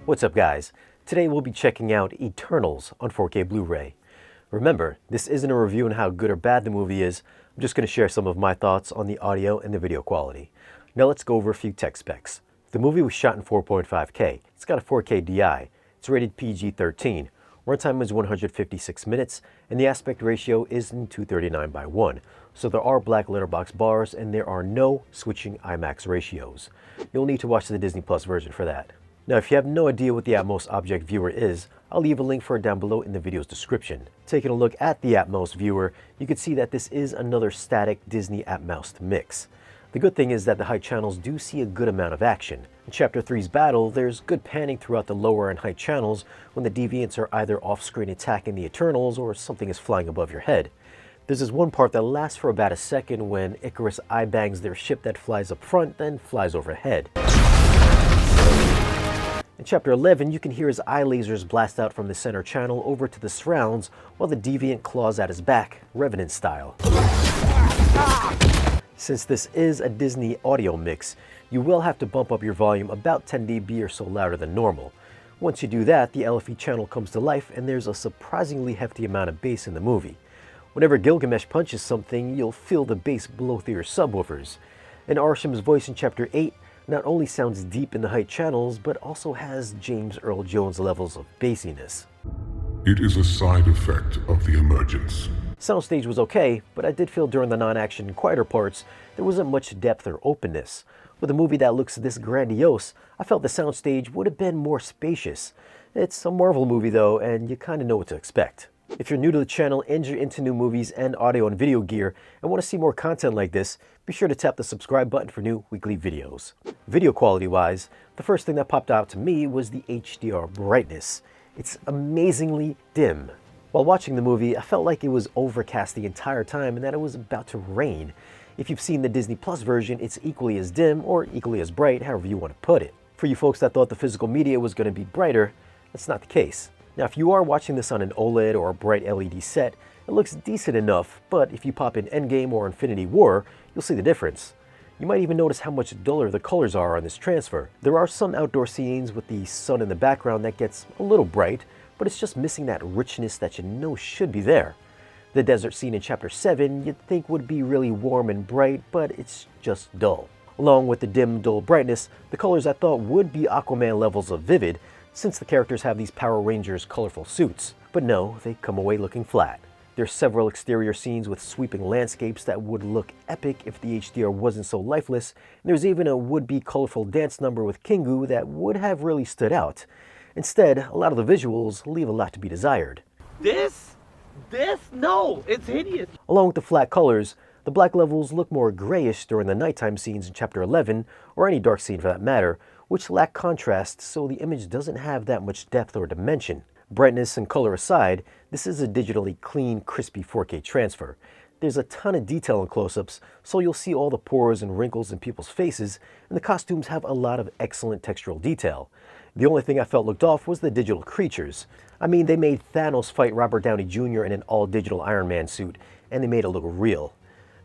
What's up guys? Today we'll be checking out Eternals on 4K Blu-ray. Remember, this isn't a review on how good or bad the movie is. I'm just going to share some of my thoughts on the audio and the video quality. Now let's go over a few tech specs. The movie was shot in 4.5K. It's got a 4K DI. It's rated PG-13. Runtime is 156 minutes, and the aspect ratio is in 239:1. So there are black letterbox bars, and there are no switching IMAX ratios. You'll need to watch the Disney Plus version for that. Now, if you have no idea what the Atmos Object Viewer is, I'll leave a link for it down below in the video's description. Taking a look at the Atmos Viewer, you can see that this is another static Disney Atmos mix. The good thing is that the high channels do see a good amount of action. In Chapter 3's battle, there's good panning throughout the lower and high channels when the deviants are either off-screen attacking the Eternals or something is flying above your head. There's this one part that lasts for about a second when Icarus eye-bangs their ship that flies up front, then flies overhead. In Chapter 11, you can hear his eye lasers blast out from the center channel over to the surrounds while the deviant claws at his back, Revenant style. Since this is a Disney audio mix, you will have to bump up your volume about 10 dB or so louder than normal. Once you do that, the LFE channel comes to life and there's a surprisingly hefty amount of bass in the movie. Whenever Gilgamesh punches something, you'll feel the bass blow through your subwoofers. And Arisham's voice in Chapter 8 not only sounds deep in the high channels, but also has James Earl Jones levels of bassiness. It is a side effect of the emergence. Soundstage was okay, but I did feel during the non-action quieter parts, there wasn't much depth or openness. With a movie that looks this grandiose, I felt the soundstage would have been more spacious. It's a Marvel movie though, and you kinda know what to expect. If you're new to the channel and you're into new movies and audio and video gear and want to see more content like this, be sure to tap the subscribe button for new weekly videos. Video quality wise, the first thing that popped out to me was the HDR brightness. It's amazingly dim. While watching the movie, I felt like it was overcast the entire time and that it was about to rain. If you've seen the Disney Plus version, it's equally as dim or equally as bright, however you want to put it. For you folks that thought the physical media was going to be brighter, that's not the case. Now, if you are watching this on an OLED or a bright LED set, it looks decent enough, but if you pop in Endgame or Infinity War, you'll see the difference. You might even notice how much duller the colors are on this transfer. There are some outdoor scenes with the sun in the background that gets a little bright, but it's just missing that richness that you know should be there. The desert scene in Chapter 7 you'd think would be really warm and bright, but it's just dull. Along with the dim, dull brightness, the colors I thought would be Aquaman levels of vivid, since the characters have these Power Rangers colorful suits. But no, they come away looking flat. There's several exterior scenes with sweeping landscapes that would look epic if the HDR wasn't so lifeless, and there's even a would-be colorful dance number with Kingu that would have really stood out. Instead, a lot of the visuals leave a lot to be desired. No, it's hideous. Along with the flat colors, the black levels look more grayish during the nighttime scenes in Chapter 11, or any dark scene for that matter, which lack contrast, so the image doesn't have that much depth or dimension. Brightness and color aside, this is a digitally clean, crispy 4K transfer. There's a ton of detail in close-ups, so you'll see all the pores and wrinkles in people's faces, and the costumes have a lot of excellent textural detail. The only thing I felt looked off was the digital creatures. I mean, they made Thanos fight Robert Downey Jr. in an all-digital Iron Man suit, and they made it look real.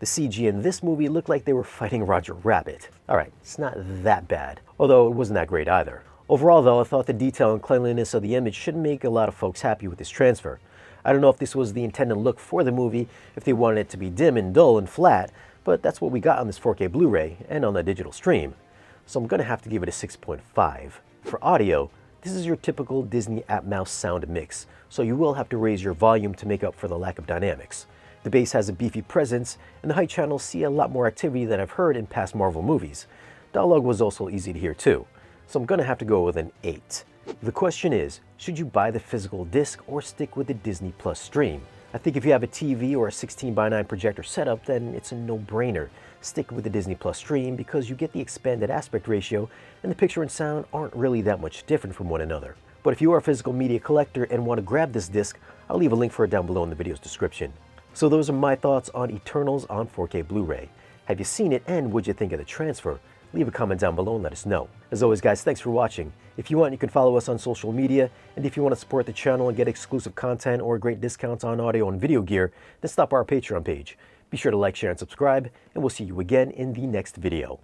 The CG in this movie looked like they were fighting Roger Rabbit. Alright, it's not that bad, although it wasn't that great either. Overall though, I thought the detail and cleanliness of the image should make a lot of folks happy with this transfer. I don't know if this was the intended look for the movie, if they wanted it to be dim and dull and flat, but that's what we got on this 4K Blu-ray and on the digital stream. So I'm gonna have to give it a 6.5. For audio, this is your typical Disney Atmos sound mix, so you will have to raise your volume to make up for the lack of dynamics. The bass has a beefy presence, and the high channels see a lot more activity than I've heard in past Marvel movies. Dialogue was also easy to hear too, so I'm gonna have to go with an 8. The question is, should you buy the physical disc or stick with the Disney Plus stream? I think if you have a TV or a 16:9 projector setup, then it's a no-brainer. Stick with the Disney Plus stream because you get the expanded aspect ratio, and the picture and sound aren't really that much different from one another. But if you are a physical media collector and want to grab this disc, I'll leave a link for it down below in the video's description. So those are my thoughts on Eternals on 4K Blu-ray. Have you seen it and what'd you think of the transfer? Leave a comment down below and let us know. As always guys, thanks for watching. If you want, you can follow us on social media, and if you want to support the channel and get exclusive content or great discounts on audio and video gear, then stop by our Patreon page. Be sure to like, share, and subscribe, and we'll see you again in the next video.